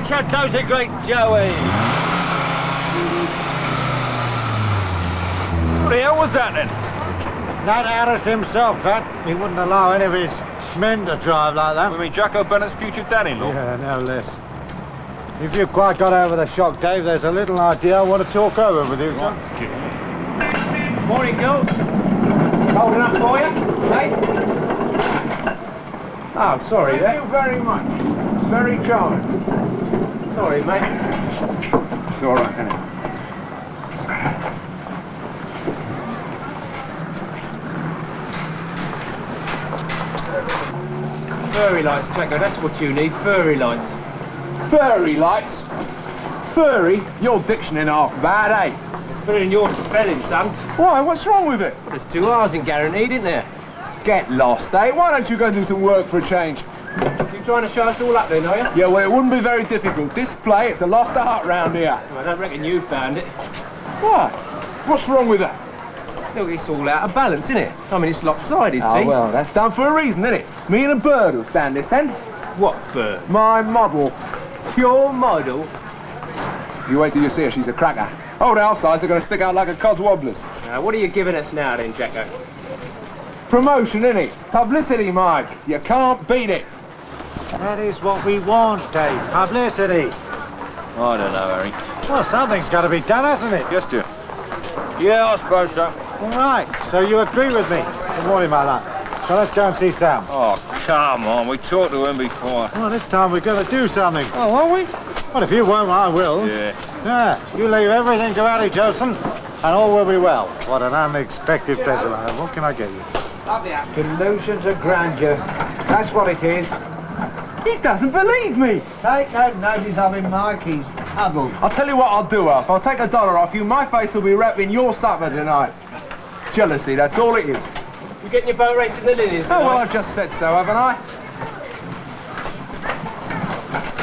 Richard, those are great Joey. What the hell was that then? Not Harris himself, Pat. He wouldn't allow any of his men to drive like that. You mean Jacko Bennett's future dad-in-law? Yeah, no less. If you've quite got over the shock, Dave, there's a little idea I want to talk over with you, son. Morning, girls. Cold enough for you? Hey? Oh, sorry. Thank you very much. Very kind. Sorry, mate. It's all right, innit? Furry lights, Jacko, that's what you need, furry lights. Furry lights? Furry? Your dictionary half bad, eh? Put it in your spelling, son. Why? What's wrong with it? Well, there's 2 hours in guaranteed, isn't there? Get lost, eh? Why don't you go do some work for a change? You trying to show us all up then, are you? Yeah, well, it wouldn't be very difficult. Display, it's a lost art round here. Well, I don't reckon you found it. Why? What's wrong with that? Look, it's all out of balance, isn't it? I mean, it's lopsided, see? Oh, well, that's done for a reason, isn't it? Me and a bird will stand this end. What bird? My model. Your model? You wait till you see her, she's a cracker. Old outsides are going to stick out like a cod's wobblers. What are you giving us now then, Jacko? Promotion, innit? Publicity, Mike. You can't beat it. That is what we want, Dave. Publicity. I don't know, Harry. Well, something's got to be done, hasn't it? Yes, dear. Yeah, I suppose so. All right, so you agree with me. Good morning, my lad. So let's go and see Sam. Oh, come on. We talked to him before. Well, this time we're going to do something. Oh, are we? Well, if you won't, I will. Yeah. Yeah, you leave everything to Harry Jolson, and all will be well. What an unexpected pleasure I have. What can I get you? Delusions of grandeur. That's what it is. He doesn't believe me. Take no notice of him, Mike. He's huddled. I'll tell you what I'll do, Alf. I'll take $1 off you. My face will be wrapped in your supper tonight. Jealousy, that's all it is. You getting your boat racing the lilies? Oh, well, I've just said so, haven't I?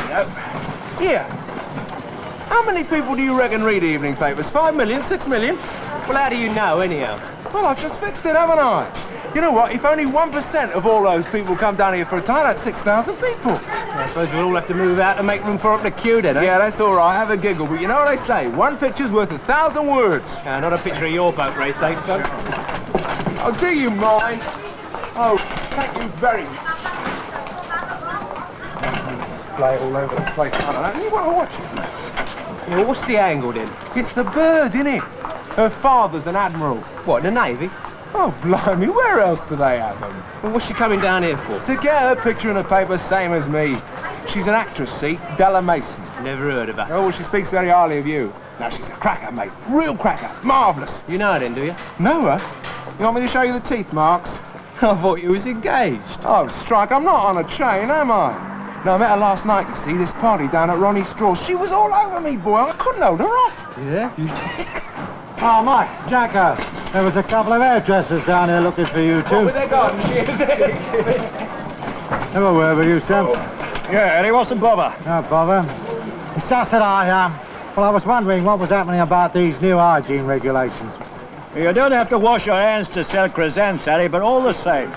Yep. Here. How many people do you reckon read evening papers? 5 million? 6 million? Well, how do you know, anyhow? Well, I've just fixed it, haven't I? You know what? If only 1% of all those people come down here for a tie, that's 6,000 people. I suppose we'll all have to move out to make room for up the queue then, eh? Yeah, that's all right. Have a giggle. But you know what they say? One picture's worth 1,000 words. Not a picture of your boat race, eh, son? Oh, do you mind? Oh, thank you very much. Display all over the place. I don't know. You want to watch it? Yeah, what's the angle then? It's the bird, isn't it? Her father's an admiral. What, the Navy? Oh, blimey, where else do they have them? Well, what's she coming down here for? To get her picture in the paper, same as me. She's an actress, see? Della Mason. Never heard of her. Oh, she speaks very highly of you. Now, she's a cracker, mate. Real cracker. Marvellous. You know her then, do you? Know her? You want me to show you the teeth marks? I thought you was engaged. Oh, strike, I'm not on a chain, am I? No, I met her last night, you see, this party down at Ronnie Straw's. She was all over me, boy. I couldn't hold her off. Yeah? Oh, Mike, Jacko, there was a couple of hairdressers down here looking for you, too. What with their garden shears? Have a word with you, Sam. Yeah, Harry, what's the bother? No bother. It's just that well, I was wondering what was happening about these new hygiene regulations. You don't have to wash your hands to sell crescents, Harry, but all the same.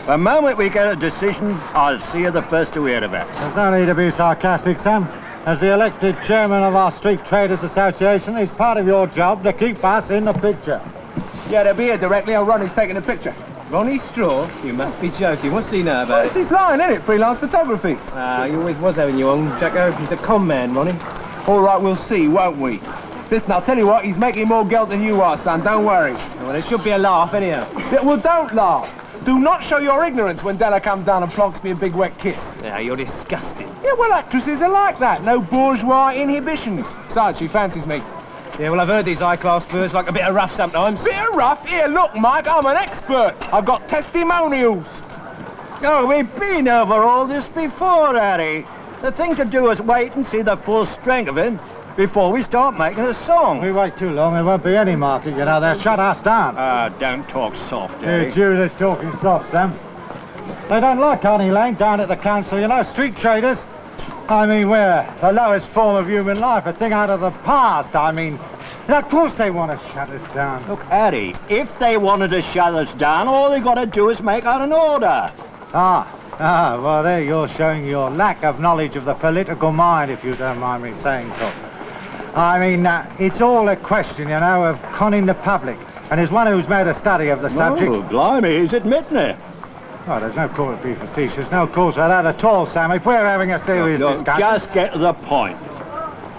The moment we get a decision, I'll see you the first to hear of it. There's no need to be sarcastic, Sam. As the elected chairman of our Street Traders Association, it's part of your job to keep us in the picture. Yeah, they'll be here directly, and Ronnie's taking a picture. Ronnie Straw? You must be joking. What's he know about It's his line, isn't it? Freelance photography. He always was having you on, Jacko. He's a con man, Ronnie. All right, we'll see, won't we? Listen, I'll tell you what, he's making more gelt than you are, son. Don't worry. Well, there should be a laugh, anyhow. Yeah, well, don't laugh. Do not show your ignorance when Della comes down and plonks me a big wet kiss. Yeah, you're disgusting. Yeah, well, actresses are like that. No bourgeois inhibitions. Besides, she fancies me. Yeah, well, I've heard these high-class birds like a bit of rough sometimes. Bit of rough? Here, look, Mike, I'm an expert. I've got testimonials. No, we've been over all this before, Harry. The thing to do is wait and see the full strength of it before we start making a song. We wait too long, there won't be any market, you know. They'll shut us down. Don't talk soft, Harry. It's you that's talking soft, Sam. They don't like Connie Lane down at the council, you know. Street traders. I mean, we're the lowest form of human life, a thing out of the past. I mean, of course they want to shut us down. Look, Harry, if they wanted to shut us down, all they got to do is make out an order. Ah, well, there you're showing your lack of knowledge of the political mind, if you don't mind me saying so. I mean, it's all a question, you know, of conning the public. And as one who's made a study of the subject... Oh, blimey, he's admitting it. Oh, there's no call to be facetious, no cause for that at all, Sam. If we're having a serious Look, discussion... just get to the point.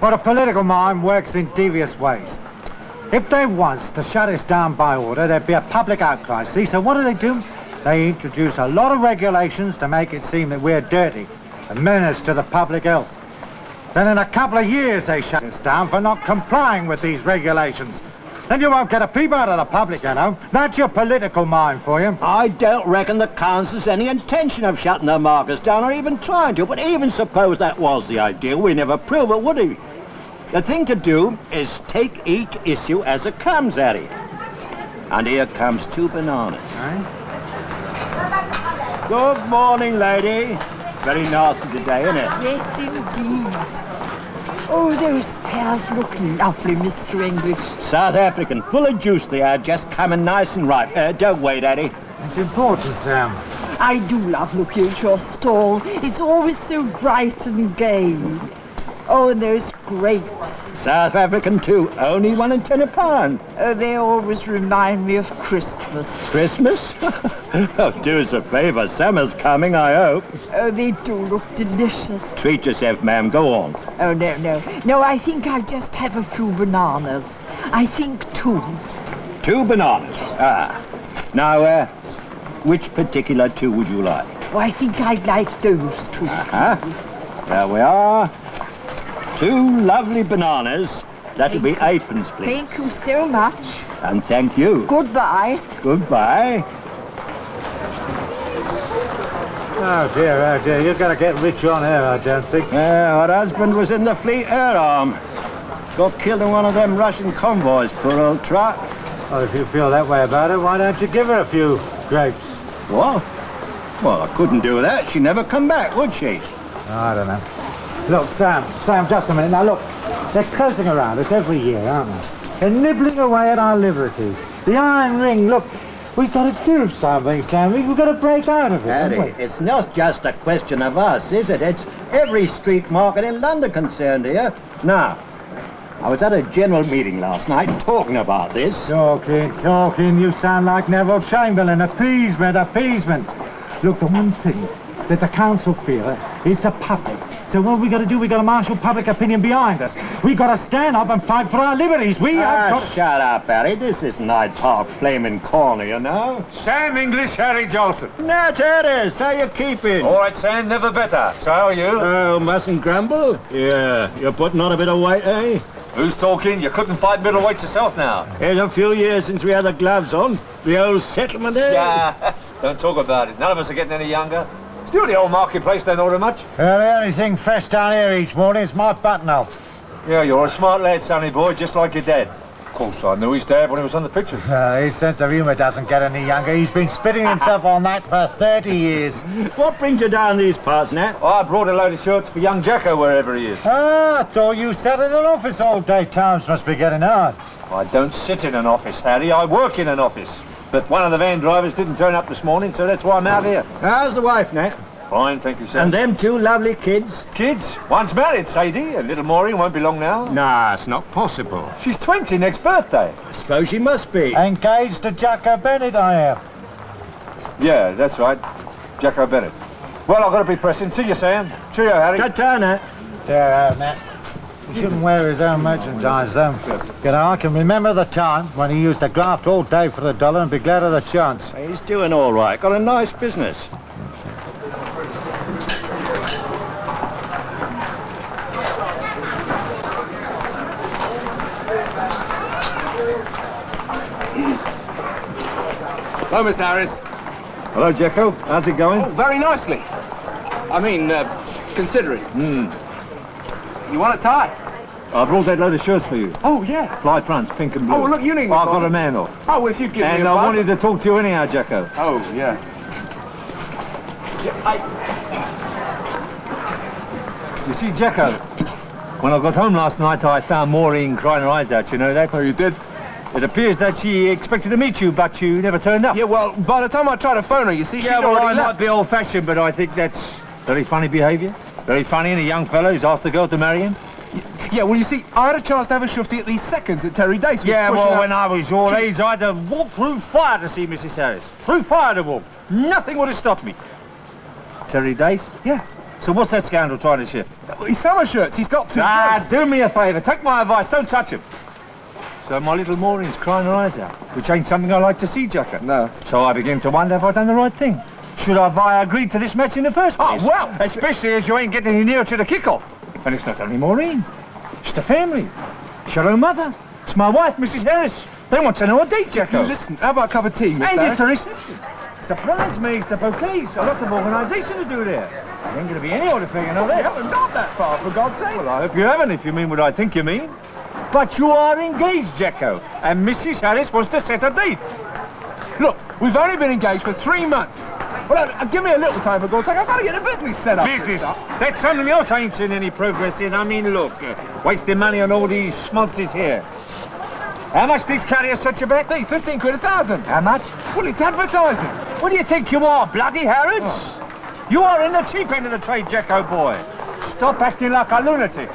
Well, the political mind works in devious ways. If they was to shut us down by order, there'd be a public outcry. See, so what do? They introduce a lot of regulations to make it seem that we're dirty, a menace to the public health. Then in a couple of years they shut us down for not complying with these regulations. Then you won't get a peep out of the public, you know. That's your political mind for you. I don't reckon the council's any intention of shutting the markets down or even trying to, but even suppose that was the idea, we never prove it, would we? The thing to do is take each issue as it comes, Harry. And here comes 2 bananas. Good morning, lady. Very nasty today, isn't it? Yes, indeed. Oh, those pears look lovely, Mr. English. South African, full of juice they are, just coming nice and ripe. Don't wait, Eddie. It's important, Sam. I do love looking at your stall. It's always so bright and gay. Oh, and there's grapes. South African too, only 1 and 10 a pound. Oh, they always remind me of Christmas. Christmas? Oh, do us a favour, summer's coming, I hope. Oh, they do look delicious. Treat yourself, ma'am, go on. Oh, no. No, I think I'll just have a few bananas. I think 2. 2 bananas. Ah. Now, which particular 2 would you like? Oh, I think I'd like those 2. There we are. 2 lovely bananas. That'll be 8pence, please. Thank you so much. And thank you. Goodbye. Goodbye. Oh, dear. You're going to get rich on her, I don't think. Her husband was in the Fleet Air Arm. Got killed in one of them Russian convoys, poor old trot. Well, if you feel that way about it, why don't you give her a few grapes? What? Well, I couldn't do that. She'd never come back, would she? I don't know. Look, Sam, just a minute. Now, look, they're closing around us every year, aren't they? They're nibbling away at our liberties. The iron ring, look, we've got to do something, Sam. We've got to break out of it, haven't we? Eddie, it's not just a question of us, is it? It's every street market in London concerned here. Now, I was at a general meeting last night talking about this. Talking. You sound like Neville Chamberlain. Appeasement. Look, the one thing that the council feel is the public. So what we got to do, we got to marshal public opinion behind us. We got to stand up and fight for our liberties. We have got... Shut up, Harry. This isn't Hyde Park Flaming Corner, you know. Sam English, Harry Jolson. That's it is. How you keeping? All right, Sam, never better. So how are you? Oh, mustn't grumble. Yeah, you're putting on a bit of weight, eh? Who's talking? You couldn't fight middleweight yourself now. It's a few years since we had the gloves on. The old settlement, eh? Yeah, don't talk about it. None of us are getting any younger. Still, the old marketplace don't order much. The only thing fresh down here each morning is my buttonhole. Yeah, you're a smart lad, sonny boy, just like your dad. Of course, I knew his dad when he was on the pictures. His sense of humour doesn't get any younger. He's been spitting himself on that for 30 years. What brings you down these parts, Nat? Oh, I brought a load of shirts for young Jacko wherever he is. Ah, I thought you sat in an office all day. Times must be getting hard. I don't sit in an office, Harry. I work in an office. But one of the van drivers didn't turn up this morning, so that's why I'm out here. How's the wife, Nat? Fine, thank you, sir. And them 2 lovely kids? Kids? One's married, Sadie, and little Maureen won't be long now. Nah, it's not possible. She's 20 next birthday. I suppose she must be. Engaged to Jacko Bennett, I am. Yeah, that's right. Jacko Bennett. Well, I've got to be pressing. See you, Sam. Cheerio, Harry. Ta-ta, Nat. There, Nat. He shouldn't wear his own merchandise, though. You know, I can remember the time when he used to graft all day for the dollar and be glad of the chance. He's doing all right. Got a nice business. Hello, Mr. Harris. Hello, Jacko. How's it going? Oh, very nicely. I mean, considering. You want a tie? I brought that load of shirts for you. Oh, yeah. Fly fronts, pink and blue. Oh, look, you needn't I've got bother. a man off. Oh, if you'd give me And a I buzz. wanted to talk to you anyhow, Jacko. Oh, yeah. You see, Jacko, when I got home last night, I found Maureen crying her eyes out. You know that? Oh, you did? It appears that she expected to meet you, but you never turned up. Yeah, well, by the time I tried to phone her, you see, she'd Yeah, well, I already might left. be old-fashioned, but I think that's very funny behaviour. Very funny in a young fellow who's asked the girl to marry him. Yeah, well, you see, I had a chance to have a shufty at these seconds that Terry Dace was Yeah, pushing well, out. when I was your age, I'd have walked through fire to see Mrs. Harris. Through fire to walk. Nothing would have stopped me. Terry Dace? Yeah. So what's that scoundrel trying to ship? His summer shirts, he's got 2 Ah, do me a favour. Take my advice. Don't touch him. So my little Maureen's crying her eyes out, which ain't something I like to see, Jacko. No. So I begin to wonder if I've done the right thing. Should I have agreed to this match in the first place? Oh, well. Especially as you ain't getting any nearer to the kick-off. And it's not only Maureen. It's the family. It's your own mother. It's my wife, Mrs. Harris. They want to know a date, Jacko. Listen, how about a cup of tea, Mr. And Harris? it's the reception. It's the bridesmaids, the bouquets, a lot of organisation to do there. There ain't going to be any order figure, no You there. haven't got that far, for God's sake. Well, I hope you haven't, if you mean what I think you mean. But you are engaged, Jacko, and Mrs. Harris wants to set a date. Look, we've only been engaged for 3 months. Well, give me a little time, for God's sake. I've got to get the business set up. and Business? stuff. That's something else I ain't seen any progress in. I mean, look, wasting money on all these schmaltzes here. How much these carriers set you back? These 15 quid a thousand. How much? Well, it's advertising. What do you think you are, bloody Harrods? You are in the cheap end of the trade, Jacko boy. Stop acting like a lunatic.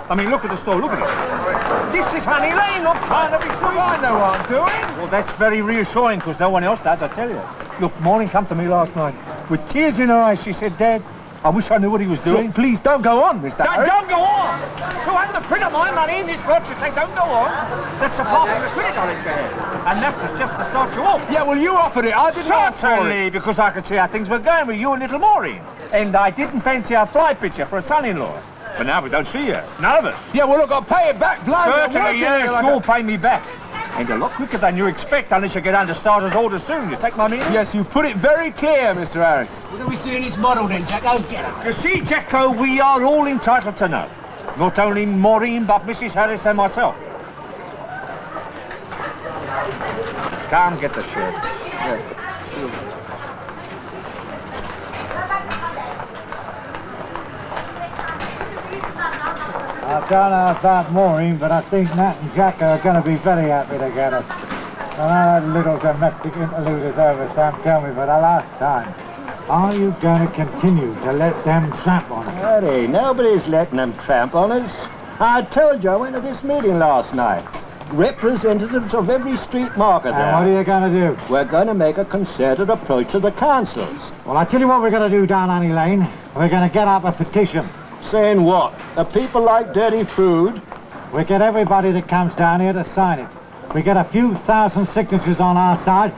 I mean, look at the store, look at it. This is Honey Lane, not trying to be sweet. Well, I know what I'm doing. Well, that's very reassuring, because no one else does, I tell you. Look, Maureen come to me last night. With tears in her eyes, she said, Dad, I wish I knew what he was doing. Look, please don't go on, Mr. Harris. Don't go on! To underprint of my money in this lot, you say don't go on. That's a part of the credit knowledge you had. And that was just to start you off. Yeah, well, you offered it. I didn't ask for it. Certainly, because I could see how things were going with you and little Maureen. And I didn't fancy a fly pitcher for a son-in-law. But now we don't see you. None of us. Yeah, well, look, I'll pay it back. Blind, I'm Certainly, working yes, here like you'll a- pay me back. And a lot quicker than you expect, unless you get under starter's orders soon. You take my meaning? Yes, you put it very clear, Mr. Harris. What are we seeing his model then, Jacko? Get up. You see, Jacko, we are all entitled to know. Not only Maureen, but Mrs. Harris and myself. Come get the shirts. I don't know about Maureen, but I think Nat and Jack are going to be very happy together. And that little domestic interlude is over, Sam. Tell me for the last time. Are you going to continue to let them tramp on us? Harry, nobody's letting them tramp on us. I told you I went to this meeting last night. Representatives of every street market there. And what are you going to do? We're going to make a concerted approach to the councils. Well, I tell you what we're going to do down Honey Lane. We're going to get up a petition. Saying what? The people like dirty food? We get everybody that comes down here to sign it. We get a few thousand signatures on our side.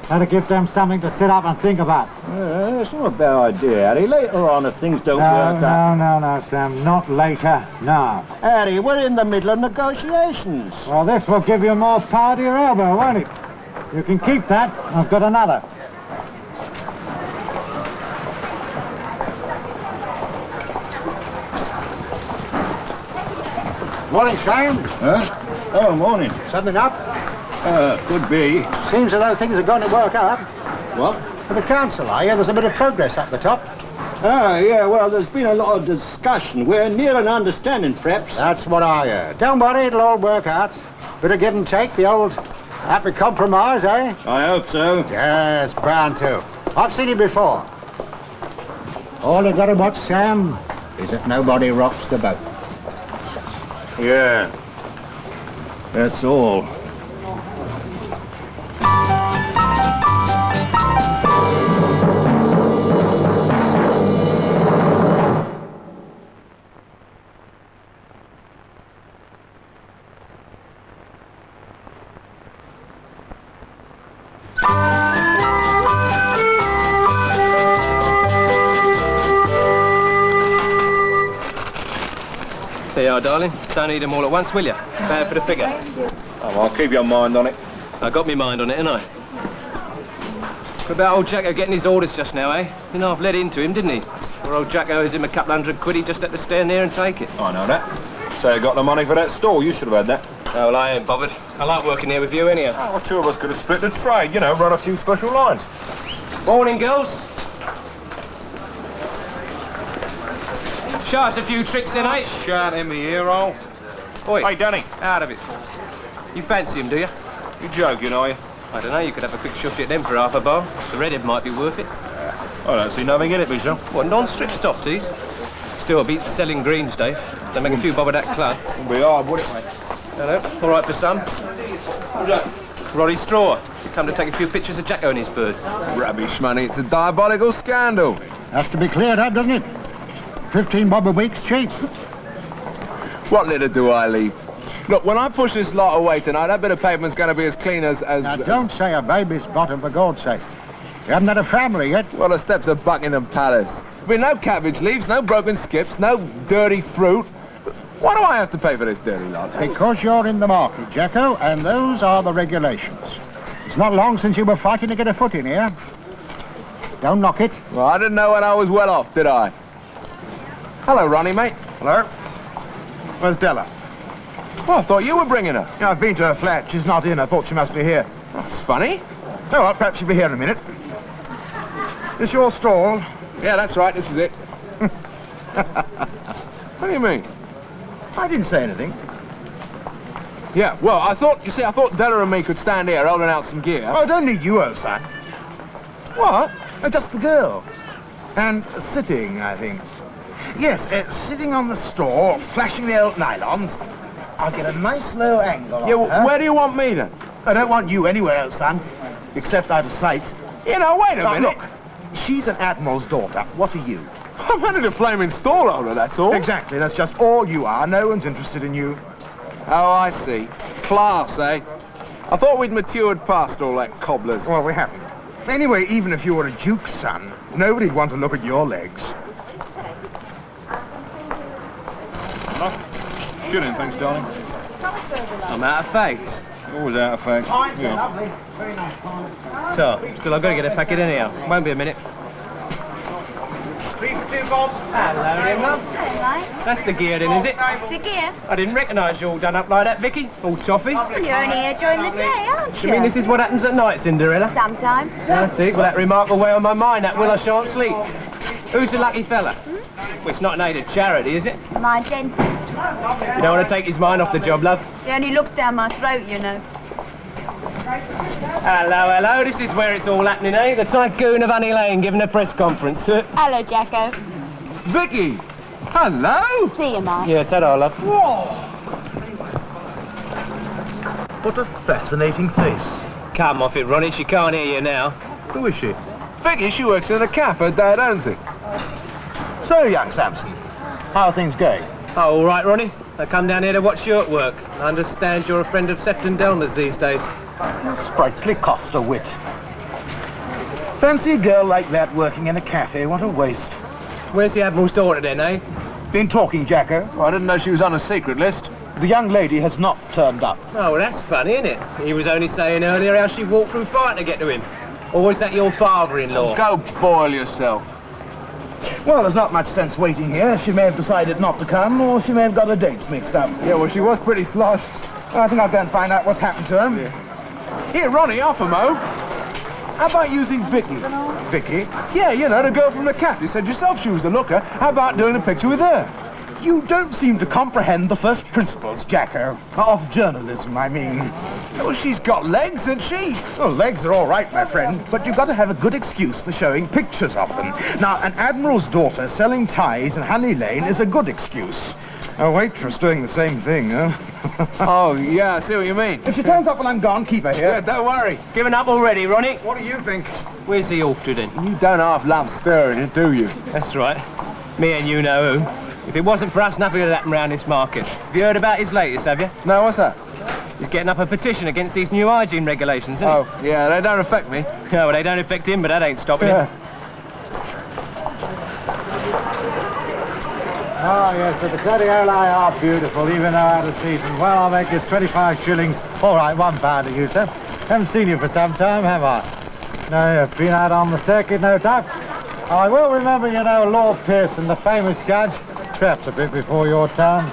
That'll give them something to sit up and think about. That's not a bad idea, Harry. Later on, if things don't work out... No, Sam. Not later. No. Harry, we're in the middle of negotiations. Well, this will give you more power to your elbow, won't it? You can keep that. I've got another. Morning, Sam. Huh? Oh, morning. Something up? Could be. Seems as though things are going to work out. What? For the council, I hear there's a bit of progress up the top. Ah, yeah, well, there's been a lot of discussion. We're near an understanding, perhaps. That's what I heard. Don't worry, it'll all work out. Bit of give and take, the old happy compromise, eh? I hope so. Yes, bound to. I've seen it before. All you've got to watch, Sam, is that nobody rocks the boat. Yeah. That's all. There you are, darling. Don't eat them all at once, will you? Bad for the figure. Oh, well, keep your mind on it. I got me mind on it, ain't I? What about old Jacko getting his orders just now, eh? You know, I've let into him, didn't he? Or old Jacko owes him a couple £100, he just had to stand there and take it. I know that. So you got the money for that store, you should have had that. Oh, well, I ain't bothered. I like working here with you anyhow. Oh, well, two of us could have split the trade, you know, run a few special lines. Morning, girls. Show us a few tricks then, eh? Shout in me ear hole. Oi, Hey, Danny. out of it. You fancy him, do you? You joking, are you? I don't know, you could have a quick shufty at them for half a bar. The redhead might be worth it. I don't see nothing in it, myself. What, non-strip stop teas? Still a beat selling greens, Dave. They make a few bob at that club. Wouldn't be hard, would it, mate? Hello, all right for some. Roddy Straw. Come to take a few pictures of Jacko and his bird. Rubbish money, it's a diabolical scandal. Has to be cleared up, doesn't it? 15 bob a week's cheap. What litter do I leave? Look, when I push this lot away tonight, that bit of pavement's going to be as clean as... Now, don't say a baby's bottom, for God's sake. You haven't had a family yet. Well, the steps of Buckingham Palace. There'll be no cabbage leaves, no broken skips, no dirty fruit. Why do I have to pay for this dirty lot? Because you're in the market, Jacko, and those are the regulations. It's not long since you were fighting to get a foot in here. Don't knock it. Well, I didn't know when I was well off, did I? Hello, Ronnie, mate. Hello? Where's Della? Oh, I thought you were bringing her. Yeah, I've been to her flat. She's not in. I thought she must be here. That's funny. Oh, well, perhaps she'll be here in a minute. This your stall? Yeah, that's right, this is it. What do you mean? I didn't say anything. Yeah, well, I thought Della and me could stand here holding out some gear. Oh, I don't need you, old son. What? Oh, just the girl. And sitting, I think. Yes, sitting on the store, flashing the old nylons. I'll get a nice low angle Yeah, on her. where do you want me then? I don't want you anywhere, old son, except out of sight. You know, wait a minute. Look, she's an admiral's daughter. What are you? I'm only the flaming stallholder, that's all. Exactly, that's just all you are. No one's interested in you. Oh, I see. Class, eh? I thought we'd matured past all that cobblers. Well, we haven't. Anyway, even if you were a duke's son, nobody'd want to look at your legs. Shilling, thanks, darling. I'm out of fags. Always out of fact. Yeah. Lovely. Very nice pint. So, still I've got to get a packet anyhow. Won't be a minute. 3 for 2 bob. Hello, then, love. Hello, That's the gear then, is it? mate. It's a gear. I didn't recognise you all done up like that, Vicky. All toffee. Well, you're only here during the day, aren't you? You mean this is what happens at night, Cinderella? Sometimes. I see. Well, that remark will weigh on my mind, that will I shan't sleep. Who's the lucky fella? Well, it's not an aid of charity, is it? My dentist. You don't want to take his mind off the job, love? He only looks down my throat, you know. Hello, hello. This is where it's all happening, eh? The tycoon of Honey Lane giving a press conference. Hello, Jacko. Vicky! Hello! See you, Mike. Yeah, ta-da, love. Whoa! What a fascinating face. Come off it, Ronnie. She can't hear you now. Who is she? Vicky, she works in a cafe. Her dad owns it. So, young Samson, how are things going? Oh, all right, Ronnie. I come down here to watch you at work. I understand you're a friend of Sefton Delmer's these days. Sprightly Costa wit. Fancy a girl like that working in a cafe. What a waste. Where's the Admiral's daughter then, eh? Been talking, Jacko. Oh, I didn't know she was on a secret list. The young lady has not turned up. Oh, well, that's funny, isn't it? He was only saying earlier how she walked through fire to get to him. Or was that your father-in-law? Go boil yourself. Well, there's not much sense waiting here. She may have decided not to come, or she may have got her dates mixed up. Yeah, well, she was pretty sloshed. I think I'll go and find out what's happened to her. Here, Ronnie, offer Mo. How about using Vicky? Vicky? Yeah, you know, the girl from the cafe. You said yourself she was a looker. How about doing a picture with her? You don't seem to comprehend the first principles, Jacko. Of journalism, I mean. Well, she's got legs, hasn't she? Well, legs are all right, my friend, but you've got to have a good excuse for showing pictures of them. Now, an admiral's daughter selling ties in Honey Lane is a good excuse. A waitress doing the same thing, huh? Oh, yeah, I see what you mean. If she turns up when I'm gone, keep her here. Yeah, don't worry. Given up already, Ronnie? What do you think? Where's he off to then? You don't half love stirring it, do you? That's right. Me and you know who. If it wasn't for us, nothing would happen round this market. Have you heard about his latest, have you? No, what's that? He's getting up a petition against these new hygiene regulations, isn't Oh, yeah, they don't affect me. he? No, well, they don't affect him, but that ain't stopping him. Oh, yes, so the Gladioli are beautiful, even though out of season. Well, I'll make this 25 shillings. All right, £1 to you, sir. Haven't seen you for some time, have I? No, you've been out on the circuit, no doubt. I will remember, you know, Lord Pearson, the famous judge, perhaps a bit before your time.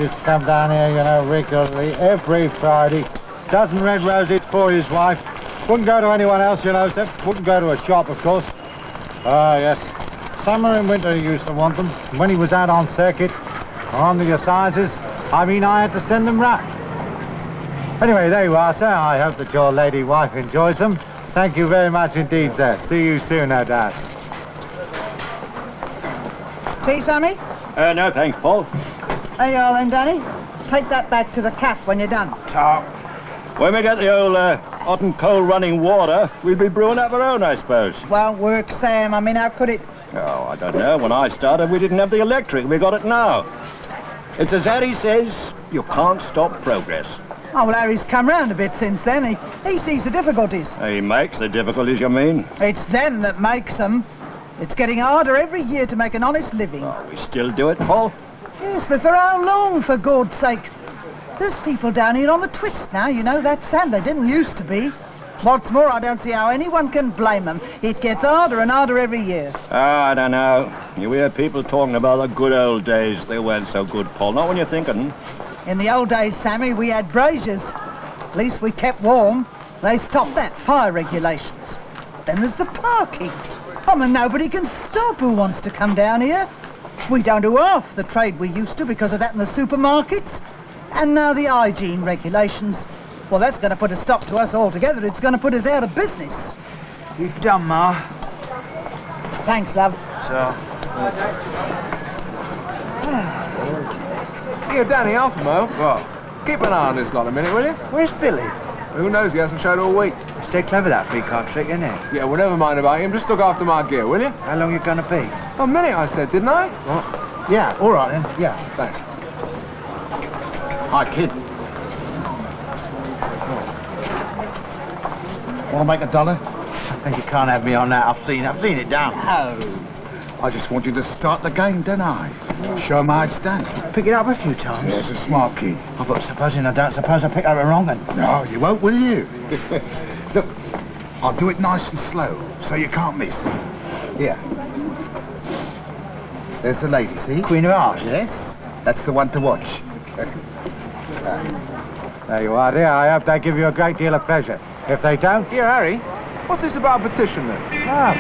Used to come down here, you know, regularly, every Friday. Dozen red roses for his wife. Wouldn't go to anyone else, you know, sir. Wouldn't go to a shop, of course. Ah, yes. Summer and winter he used to want them. When he was out on circuit, or on the assizes, I mean, I had to send them round. Anyway, there you are, sir. I hope that your lady wife enjoys them. Thank you very much indeed, sir. See you soon, no doubt. Tea, Sammy? No, thanks, Paul. There you are then, Danny. Take that back to the caff when you're done. When we get the old hot and cold running water, we'll be brewing up our own, I suppose. Won't work, Sam. I mean, how could it? Oh, I don't know. When I started, we didn't have the electric. We got it now. It's as Harry says, you can't stop progress. Oh, well, Harry's come round a bit since then. He sees the difficulties. He makes the difficulties, you mean? It's them that makes them. It's getting harder every year to make an honest living. Oh, we still do it, Paul? Yes, but for how long, for God's sake? There's people down here on the twist now, you know that, Sam. They didn't used to be. What's more, I don't see how anyone can blame them. It gets harder and harder every year. Oh, I don't know. You hear people talking about the good old days. They weren't so good, Paul. Not when you're thinking. In the old days, Sammy, we had braziers. At least we kept warm. They stopped that, fire regulations. Then there's the parking. I mean, nobody can stop who wants to come down here. We don't do half the trade we used to because of that in the supermarkets. And now the hygiene regulations. Well, that's going to put a stop to us altogether. It's going to put us out of business. You've done, Ma. Thanks, love. Here, Danny, Alphamo. What? Keep an eye on this lot a minute, will you? Where's Billy? Who knows? He hasn't showed all week. It's dead clever, that three-card trick, isn't it? Yeah, well, never mind about him. Just look after my gear, will you? How long you gonna be? A minute, I said, didn't I? What? Yeah, all right then. Yeah, thanks. Hi, kid. Want to make $1? I think you can't have me on that. I've seen it down. Oh. I just want you to start the game, don't I? Show 'em how it's done. Pick it up a few times. Yes, a smart kid. Oh, but supposing I don't, suppose I pick up a wrong one. No, you won't, will you? Look, I'll do it nice and slow, so you can't miss. Here. There's the lady, see? Queen of Hearts? Yes, that's the one to watch. There you are, dear. I hope they give you a great deal of pleasure. If they don't... Here, Harry. What's this about a petition, then?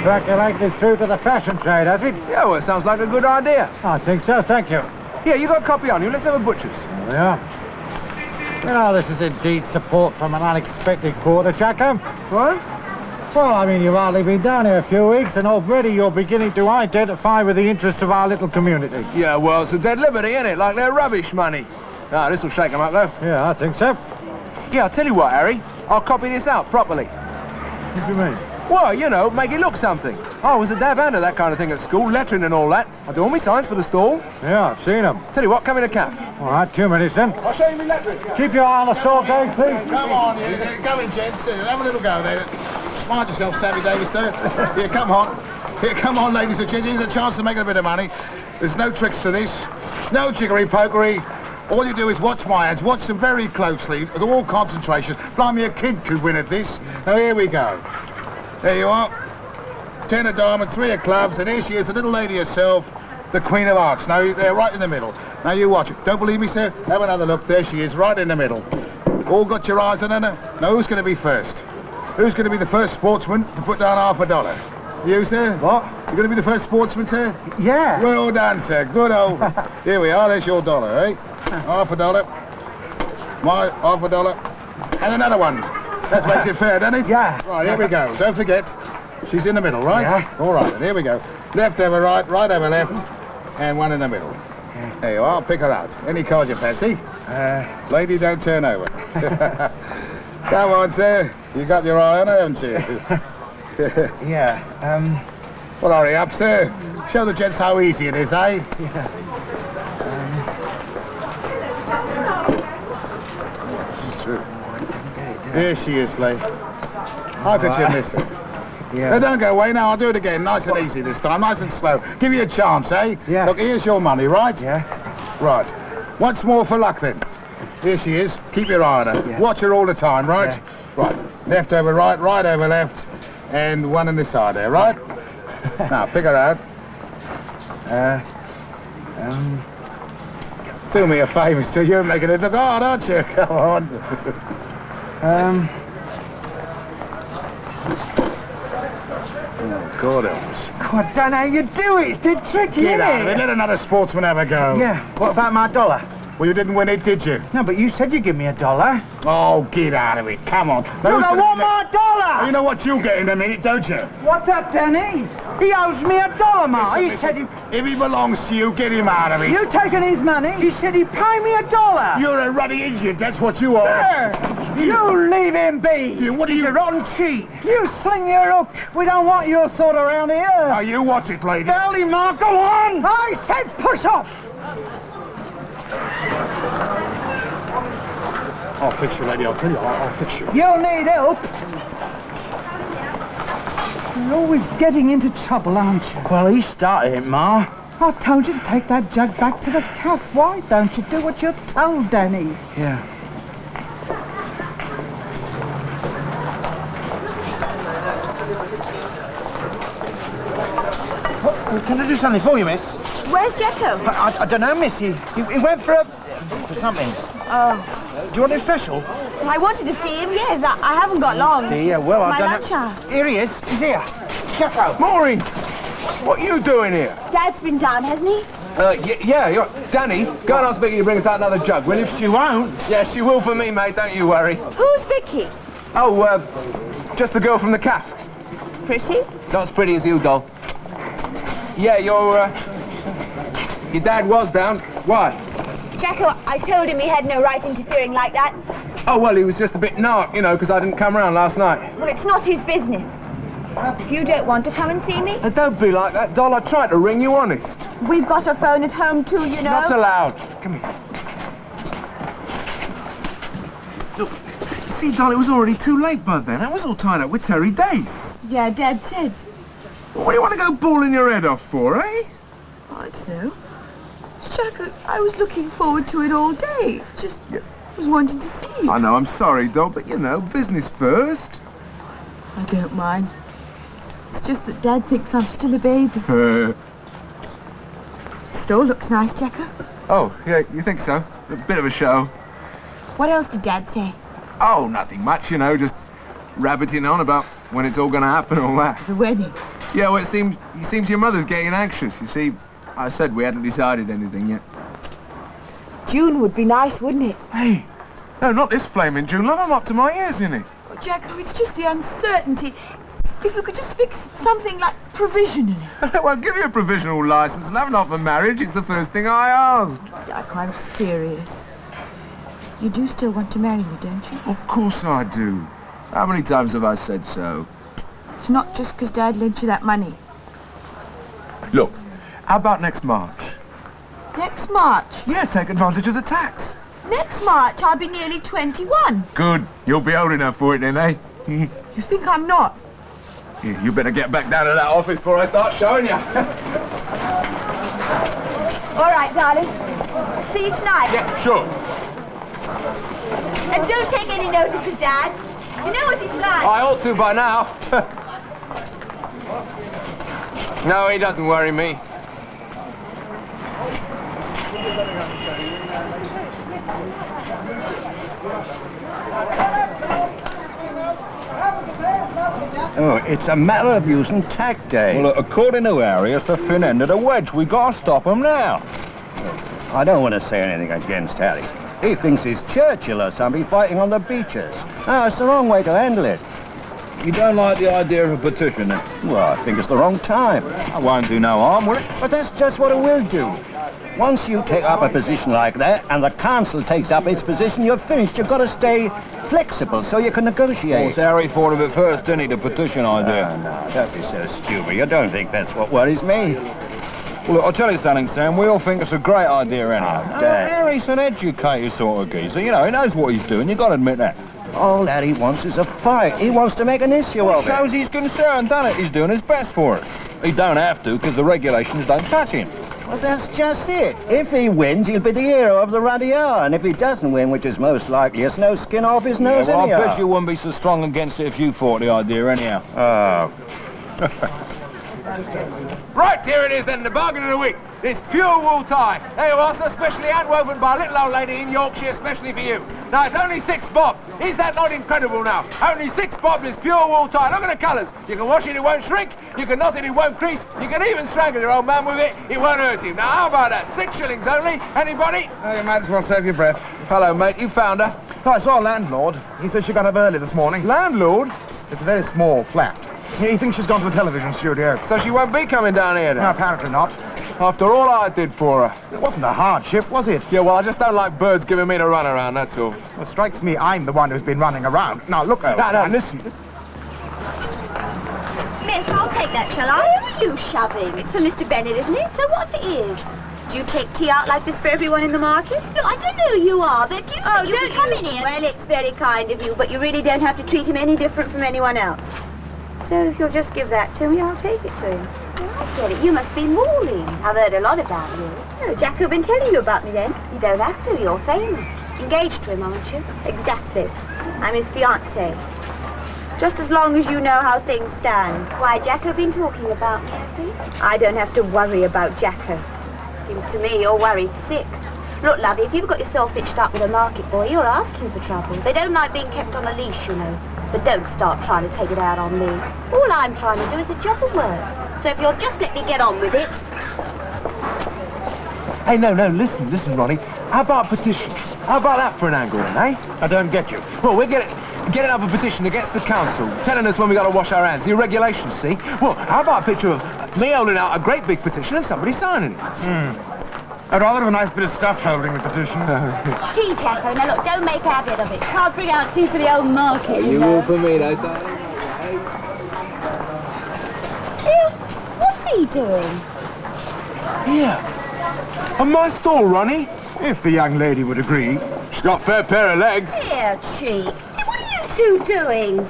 Percolating through to the fashion trade, has it? Yeah, well, it sounds like a good idea. I think so, thank you. Here, you got a copy on you. Let's have a butcher's. There we are. You know, this is indeed support from an unexpected quarter, Jacko. What? Well, I mean, you've hardly been down here a few weeks, and already you're beginning to identify with the interests of our little community. Yeah, well, it's a dead liberty, isn't it? Like they're rubbish money. Ah, this'll shake them up, though. Yeah, I think so. Yeah, I'll tell you what, Harry. I'll copy this out properly. What do you mean? Well, you know, make it look something. I was a dab hand at that kind of thing at school, lettering and all that. I do all my signs for the stall. Yeah, I've seen them. Tell you what, come in a caf. All right, 2 minutes then. I'll show you my lettering. Keep your eye on the store, Dave, please. Come on, go in, gents. Have a little go there. Mind yourself, Sammy Davis, there. Here, come on. Here, come on, ladies and gents. Here's a chance to make a bit of money. There's no tricks to this. No jiggery-pokery. All you do is watch my ads. Watch them very closely, with all concentration. Blimey, a kid could win at this. Now, here we go. There you are. 10 of diamonds, 3 of clubs, and here she is, the little lady herself, the Queen of Hearts. Now, they're right in the middle. Now, you watch it. Don't believe me, sir? Have another look. There she is, right in the middle. All got your eyes on her? Now, who's going to be first? Who's going to be the first sportsman to put down $50? You, sir? What? You going to be the first sportsman, sir? Yeah. Well done, sir. Good old... Here we are. There's your dollar, eh? $50. My $50. And another one. That makes it fair, doesn't it? Yeah. Right, here we go. Don't forget, she's in the middle, right? Yeah. All right, then, here we go. Left over right, right over left, and one in the middle. Yeah. There you are. Pick her out. Any card you fancy? Lady, don't turn over. Come on, sir. You got your eye on her, haven't you? Yeah, Well, hurry up, sir. Show the gents how easy it is, eh? yeah. It's true. Here she is, Lee. How could you miss her? Yeah. Now, don't go away now. I'll do it again. Nice and easy this time. Nice and slow. Give you a chance, eh? Yeah. Look, here's your money, right? Yeah. Right. Once more for luck, then. Here she is. Keep your eye on her. Yeah. Watch her all the time, right? Yeah. Right. Left over right, right over left, and one on this side there, right? Now, pick her out. Do me a favour, sir. You're making it look hard, aren't you? Come on. Oh, God help us. I don't know how you do it. It's dead tricky, Get isn't out of it? it. Let another sportsman have a go. Yeah. What about my $1? Well, you didn't win it, did you? No, but you said you'd give me $1. Oh, get out of it. Come on. You don't want my $1! You know what you'll get in a minute, don't you? What's up, Danny? He owes me $1, Ma. He said he... If he belongs to you, get him out of it. You taking his money? He said he'd pay me $1. You're a ruddy idiot, that's what you are. There! You leave him be! What are you... He's a rotten cheat! You sling your hook. We don't want your sort around here. Now, you watch it, lady. Early, Ma, go on! I said push off. I'll fix you, lady, I'll tell you. I'll fix you. You'll need help. You're always getting into trouble, aren't you? Well, he started it, Ma. I told you to take that jug back to the caff. Why don't you do what you're told, Danny? Yeah. Can I do something for you, miss? Where's Jacko? I don't know, miss. He went for something. Oh. Do you want anything special? I wanted to see him, yes. I haven't got long. Dear, well, I My don't lunch know. hour. Here he is. He's here. Jacko. Maureen, what are you doing here? Dad's been down, hasn't he? Yeah, Danny, go and ask Vicky to bring us out another jug, will you? She won't. Yeah, she will for me, mate, don't you worry. Who's Vicky? Oh, just the girl from the caff. Pretty? Not as pretty as you, doll. Yeah, your dad was down. Why? Jacko, I told him he had no right interfering like that. Oh, well, he was just a bit nark, you know, because I didn't come round last night. Well, it's not his business. If you don't want to come and see me, Don't be like that, doll. I tried to ring you honest. we've got a phone at home too, you know. Not allowed. Come here. Look, see, doll, it was already too late by then. I was all tied up with Terry Dace. Yeah, Dad said. What do you want to go bawling your head off for, eh? I don't know. Jacko, I was looking forward to it all day. Just was wanting to see you. I know, I'm sorry, doll, but, you know, business first. I don't mind. It's just that Dad thinks I'm still a baby. Store looks nice, Jacko. Oh, yeah, you think so? A bit of a show. What else did Dad say? Oh, nothing much, you know, just rabbiting on about when it's all going to happen and all that. The wedding. Yeah, well, it seems your mother's getting anxious. You see, I said we hadn't decided anything yet. June would be nice, wouldn't it? Hey, no, not this flaming June, love. I'm up to my ears in it. Oh, Jacko, it's just the uncertainty. If you could just fix something like provisionally. Well, I'll give you a provisional license, love, not for marriage. It's the first thing I asked. Jacko, I'm serious. You do still want to marry me, don't you? Of course I do. How many times have I said so? It's not just because Dad lent you that money. Look, how about next March? Next March. Yeah, take advantage of the tax. Next March, I'll be nearly 21. Good. You'll be old enough for it then, eh? You think I'm not? Yeah, you better get back down to that office before I start showing you. All right, darling. See you tonight. Yeah, sure. And don't take any notice of Dad. You know what he's like. I ought to by now. No, he doesn't worry me. Oh, it's a matter of using tact, Dave. Well, according to Harry, it's the thin end of the wedge. We gotta stop him now. I don't want to say anything against Harry. He thinks he's Churchill or something fighting on the beaches. Oh, it's the wrong way to handle it. You don't like the idea of a petition, then? Well, I think it's the wrong time. I won't do no harm, will it? But that's just what it will do. Once you take up a position like that, and the council takes up its position, you're finished. You've got to stay flexible so you can negotiate. Well, Harry thought of it first, didn't he, the petition idea? No, don't be so stupid. You don't think that's what worries me. Well, look, I'll tell you something, Sam. We all think it's a great idea, anyhow. Oh, Dad. Harry's an educated sort of geezer. You know, he knows what he's doing. You've got to admit that. All that he wants is a fight. He wants to make an issue of it. Shows he's concerned, doesn't it? He's doing his best for us. He don't have to, because the regulations don't touch him. Well, that's just it. If he wins, he'll be the hero of the ruddy hour. And if he doesn't win, which is most likely, it's no skin off his nose Well, anyhow. I bet you wouldn't be so strong against it if you fought the idea, anyhow. Oh. Right, here it is then, the bargain of the week. This pure wool tie. There you are, sir, specially hand-woven by a little old lady in Yorkshire, especially for you. Now, it's only 6 bob. Is that not incredible now? Only 6 bob, this pure wool tie. Look at the colours. You can wash it, it won't shrink. You can knot it, it won't crease. You can even strangle your old man with it. It won't hurt him. Now, how about that? 6 shillings only. Anybody? Oh, you might as well save your breath. Hello, mate. You found her? Oh, I saw a landlord. He said she got up early this morning. Landlord? It's a very small flat. He thinks she's gone to a television studio. So she won't be coming down here then? No, apparently not. After all I did for her. It wasn't a hardship, was it? Yeah, well, I just don't like birds giving me the runaround, that's all. Well, it strikes me I'm the one who's been running around. Now, look, old No, son. listen. Miss, I'll take that, shall I? Who are you shoving? It's for Mr. Bennett, isn't it? So what if it is? Do you take tea out like this for everyone in the market? Look, I don't know who you are, but you can come in here. Well, it's very kind of you, but you really don't have to treat him any different from anyone else. So if you'll just give that to me, I'll take it to him. I get it. You must be Maureen. I've heard a lot about you. Oh, Jacko been telling you about me then? You don't have to. You're famous. Engaged to him, aren't you? Exactly. I'm his fiancée. Just as long as you know how things stand. Why, Jacko been talking about me, has he? I don't have to worry about Jacko. Seems to me you're worried sick. Look, lovey, if you've got yourself hitched up with a market boy, you're asking for trouble. They don't like being kept on a leash, you know. But don't start trying to take it out on me. All I'm trying to do is a job of work. So if you'll just let me get on with it... Hey, no, listen, Ronnie. How about a petition? How about that for an angle, then, eh? I don't get you. Well, we're getting up a petition against the council, telling us when we got to wash our hands. The regulations, see? Well, how about a picture of me holding out a great big petition and somebody signing it? I'd rather have a nice bit of stuff holding the petition. Tea, Jacko. Now, look, don't make a habit of it. Can't bring out tea for the old market, you know. all for me, though, darling. What's he doing? Yeah. On my stall, Ronnie. If the young lady would agree. She's got a fair pair of legs. Here, cheek. What are you two doing?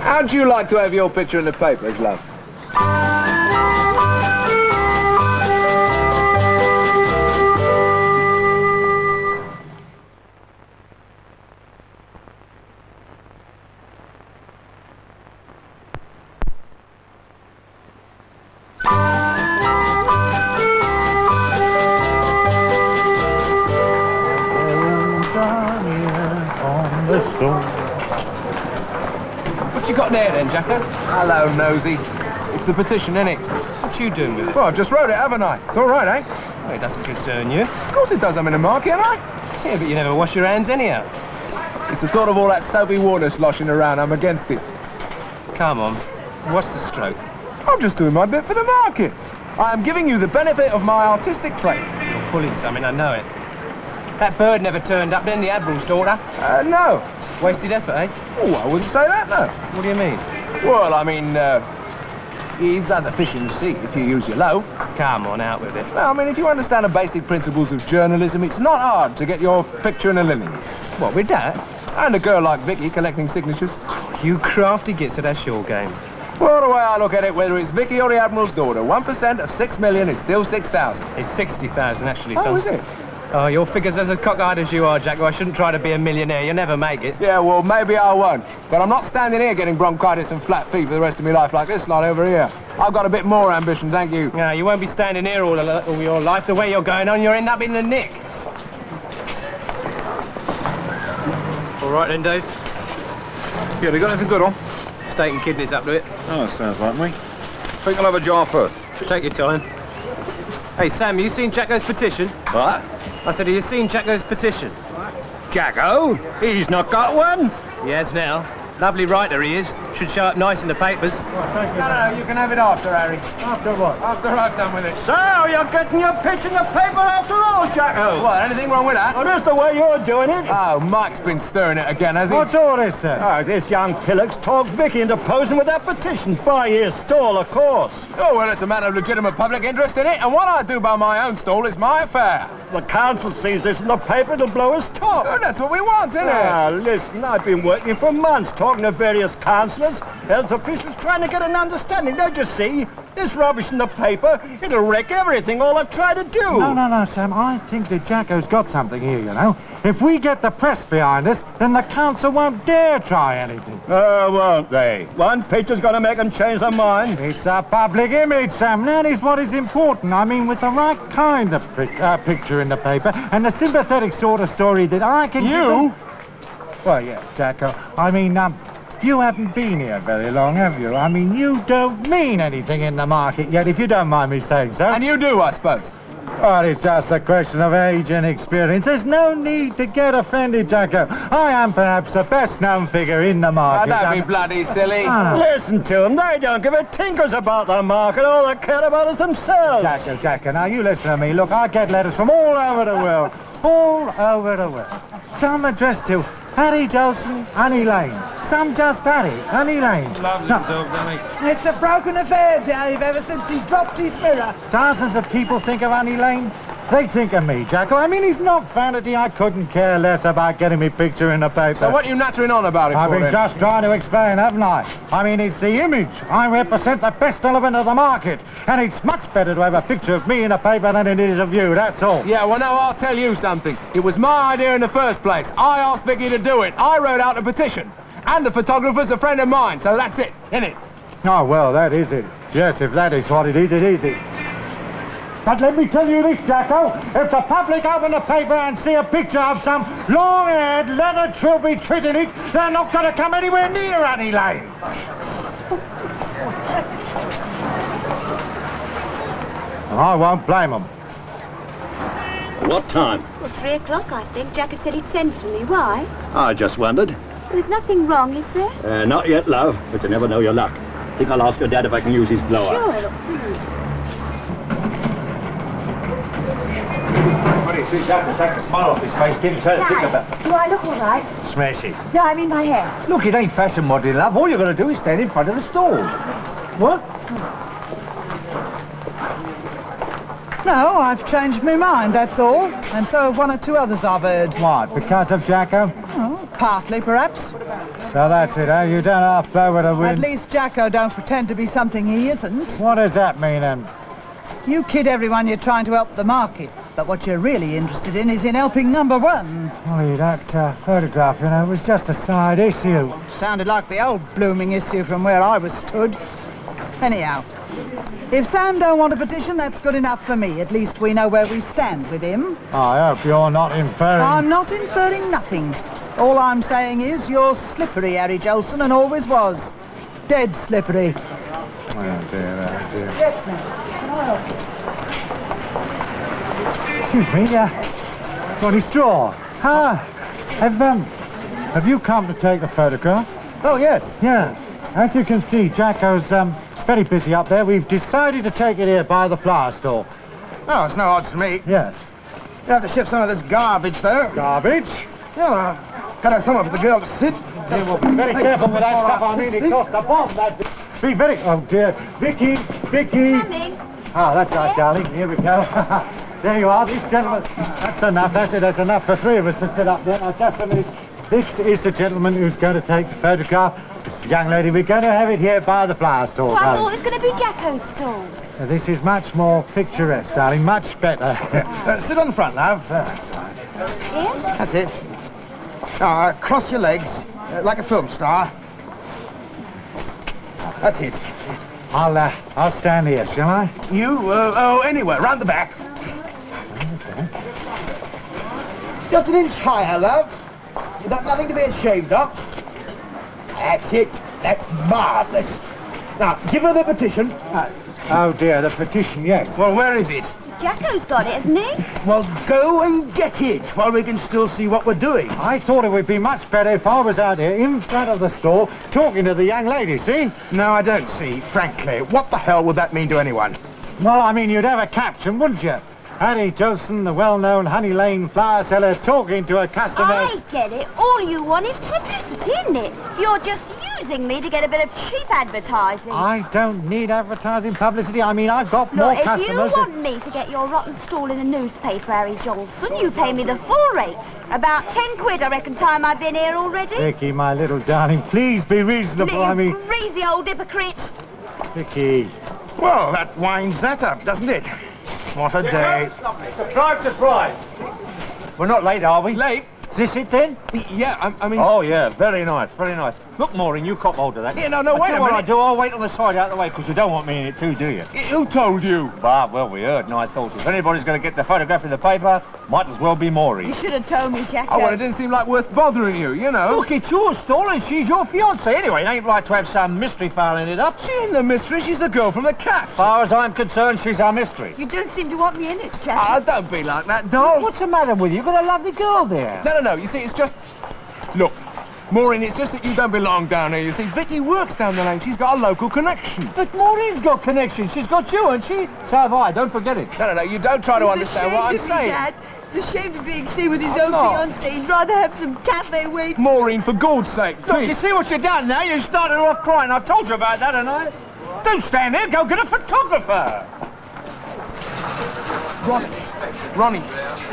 How'd you like to have your picture in the papers, love? What you got there then, Jacko? Hello, Nosy. It's the petition, innit? What you doing with it? Well, I've just wrote it, haven't I? It's all right, eh? Well, it doesn't concern you. Of course it does. I'm in the market, ain't I? Yeah, but you never wash your hands anyhow. It's the thought of all that soapy water sloshing around. I'm against it. Come on. What's the stroke? I'm just doing my bit for the market. I am giving you the benefit of my artistic trade. You're pulling something, I know it. That bird never turned up, then, the Admiral's daughter. No. Wasted effort, eh? Oh, I wouldn't say that, no. What do you mean? Well, I mean, it's like the fish in the sea if you use your loaf. Come on, out with it. No, I mean, if you understand the basic principles of journalism, it's not hard to get your picture in the Lilies. What, with that? And a girl like Vicky collecting signatures. You crafty git, so that's your game. Well, the way I look at it, whether it's Vicky or the Admiral's daughter, 1% of 6 million is still 6,000. It's 60,000, actually, son. Oh, is it? Oh, your figure's as cockeyed as you are, Jacko. I shouldn't try to be a millionaire. You'll never make it. Yeah, well, maybe I won't. But I'm not standing here getting bronchitis and flat feet for the rest of my life like this lot over here. I've got a bit more ambition, thank you. No, you won't be standing here all your life. The way you're going on, you'll end up in the nick. All right, then, Dave. Yeah, they got anything good on? Steak and kidneys up to it. Oh, sounds like me. Think I'll have a jar first. Take your time. Hey, Sam, you seen Jacko's petition? What? I said, have you seen Jacko's petition? Jacko? He's not got one. He has now. Lovely writer he is. Should show up nice in the papers. No, you can have it after, Harry. After what? After I've done with it. So, you're getting your pitch in the paper after all, Jacko? What, anything wrong with that? Oh, that's the way you're doing it. Oh, Mike's been stirring it again, has he? What's all this, then? Oh, this young pillock's talked Vicky into posing with that petition. By his stall, of course. Oh, well, it's a matter of legitimate public interest in it, and what I do by my own stall is my affair. The council sees this in the paper, it'll blow his top. Oh, that's what we want, isn't it? Ah, listen, I've been working for months talking to various councillors, health officials, trying to get an understanding. Don't you see? This rubbish in the paper, it'll wreck everything, all I've tried to do. No, Sam. I think that Jacko's got something here, you know. If we get the press behind us, then the council won't dare try anything. Oh, won't they? One picture's going to make them change their mind. It's a public image, Sam. That is what is important. I mean, with the right kind of picture in the paper and the sympathetic sort of story that I can... You? Well, yes, Jacko. I mean, you haven't been here very long, have you? I mean, you don't mean anything in the market yet, if you don't mind me saying so. And you do, I suppose. Well, it's just a question of age and experience. There's no need to get offended, Jacko. I am perhaps the best-known figure in the market. Don't be bloody silly. Listen to them. They don't give a tinkers about the market. All they care about is themselves. Jacko, now you listen to me. Look, I get letters from all over the world. All over the world. Some addressed to Harry Jolson, Honey Lane. Some just Harry, Honey Lane. Loves himself, doesn't he? It's a broken affair, Dave, ever since he dropped his mirror. Dozens of people think of Honey Lane. They think of me, Jacko. I mean, he's not vanity. I couldn't care less about getting me picture in the paper. So what are you nattering on about it I've for, been then? just trying to explain, haven't I? I mean, it's the image. I represent the best element of the market. And it's much better to have a picture of me in a paper than it is of you, that's all. Yeah, well, now, I'll tell you something. It was my idea in the first place. I asked Vicky to do it. I wrote out a petition. And the photographer's a friend of mine, so that's it, innit? Oh, well, that is it. Yes, if that is what it is, it is it. But let me tell you this, Jacko. If the public open the paper and see a picture of some long-haired, leather trilby kid in it, they're not going to come anywhere near Honey Lane. And I won't blame them. What time? Well, 3 o'clock, I think. Jack said he'd send for me. Why? I just wondered. There's nothing wrong, is there? Not yet, love, but you never know your luck. Think I'll ask your dad if I can use his blower. Sure. Everybody sees Jack to take a smile off his face, give him something to think about. Do I look all right? Smashy. No, I mean my hair. Look, it ain't fashion modelling, love. All you're going to do is stand in front of the stall. What? No, I've changed my mind, that's all. And so have one or two others I've heard. What, because of Jacko? Oh, partly, perhaps. So that's it, eh? You don't half blow with a At wind. least Jacko don't pretend to be something he isn't. What does that mean, then? You kid everyone you're trying to help the market. But what you're really interested in is in helping number one. Ollie, that photograph, you know, was just a side issue. Sounded like the old blooming issue from where I was stood. Anyhow, if Sam don't want a petition, that's good enough for me. At least we know where we stand with him. I hope you're not inferring... I'm not inferring nothing. All I'm saying is you're slippery, Harry Jolson, and always was. Dead slippery. Oh, dear, oh, dear. Yes, ma'am. Can I help you? Excuse me, got any straw? Have you come to take the photograph? Oh, yes. Yeah. As you can see, Jacko's very busy up there. We've decided to take it here by the flower store. Oh, it's no odds to me. Yes. You have to shift some of this garbage, though. Garbage? Yeah, gotta have somewhere for the girl to sit. You will be very careful with that stuff. I mean, it costs a bomb, that... Be very... Oh, dear. Vicky! Coming. Ah, that's right, darling. Here we go. There you are. This gentleman... That's enough. That's enough for three of us to sit up there. Now, just a minute. This is the gentleman who's going to take the photograph. This is the young lady. We're going to have it here by the flower store, Well, I darling. thought it was going to be Jacko's stall. Now, this is much more picturesque, darling. Much better. Sit on the front, love. That's right. Here? That's it. Now, cross your legs, like a film star. That's it. I'll stand here, shall I? You, anywhere, round the back. Okay. Just an inch higher, love. You've got nothing to be ashamed of. That's it. That's marvellous. Now, give her the petition. Oh, dear, the petition, yes. Well, where is it? Jacko's got it, hasn't he? Well, go and get it while we can still see what we're doing. I thought it would be much better if I was out here in front of the store talking to the young lady, see? No, I don't see, frankly. What the hell would that mean to anyone? Well, I mean, you'd have a caption, wouldn't you? Harry Jolson, the well-known Honey Lane flower seller, talking to a customer... I get it. All you want is publicity, isn't it? You're just using me to get a bit of cheap advertising. I don't need advertising publicity. I mean, I've got more Look, customers. if you want me to get your rotten stall in the newspaper, Harry Johnson, you pay me the full rate. About 10 quid, I reckon, time I've been here already. Vicky, my little darling, please be reasonable. You I mean, greasy old hypocrite. Vicky. Well, that winds that up, doesn't it? What a day. Surprise, surprise. We're not late, are we? Late? Is this it then? Yeah, I mean... Oh, yeah, very nice, very nice. Look, Maureen, you cop hold of that. Yeah, no, wait a What I minute. do, I'll wait on the side out of the way, because you don't want me in it too, do you? Who told you? Bah, well, we heard, and I thought if anybody's going to get the photograph in the paper, might as well be Maureen. You should have told me, Jacko. Oh, well, it didn't seem like worth bothering you, you know. Look, it's your stall and she's your fiancée. Anyway, it ain't right to have some mystery fouling it up. She ain't the mystery, she's the girl from the cat. As far as I'm concerned, she's our mystery. You don't seem to want me in it, Jacko. Ah, don't be like that, doll. What's the matter with you? You've got a lovely girl there. No, you see, it's just... Look, Maureen, it's just that you don't belong down here, you see. Vicky works down the lane, she's got a local connection. But Maureen's got connections. She's got you, and she... So have I, don't forget it. No, you don't try to understand what I'm saying. Dad. It's ashamed of being seen with his I'm own not. fiancée. He'd rather have some cafe wait. Maureen, for God's sake, Look, please. you see what you've done now? You started her off crying. I've told you about that, haven't I? Don't stand there. Go get a photographer. Ronnie,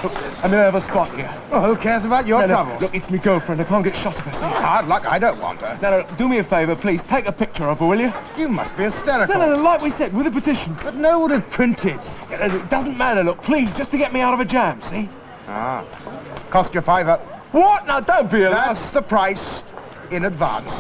look, a nervous spot here. Well, who cares about your troubles? Look, it's me girlfriend. I can't get shot of her. See? Hard luck, I don't want her. No, do me a favour, please. Take a picture of her, will you? You must be hysterical. No, like we said, with a petition. But no one would print it. It doesn't matter, look, please, just to get me out of a jam, see? Ah. Cost you £5. What? Now, don't be a lass. That's the price in advance.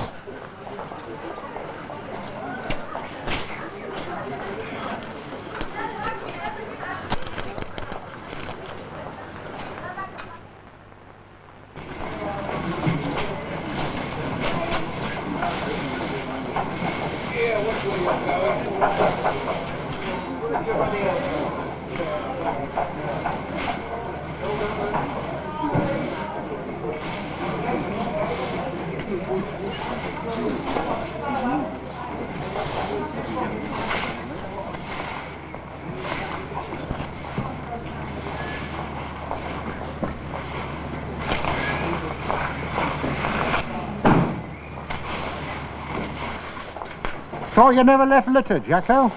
Thought you never left litter, Jacko.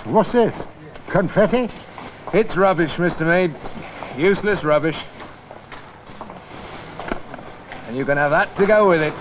What's this? Confetti? It's rubbish, Mr. Meade. Useless rubbish. And you can have that to go with it.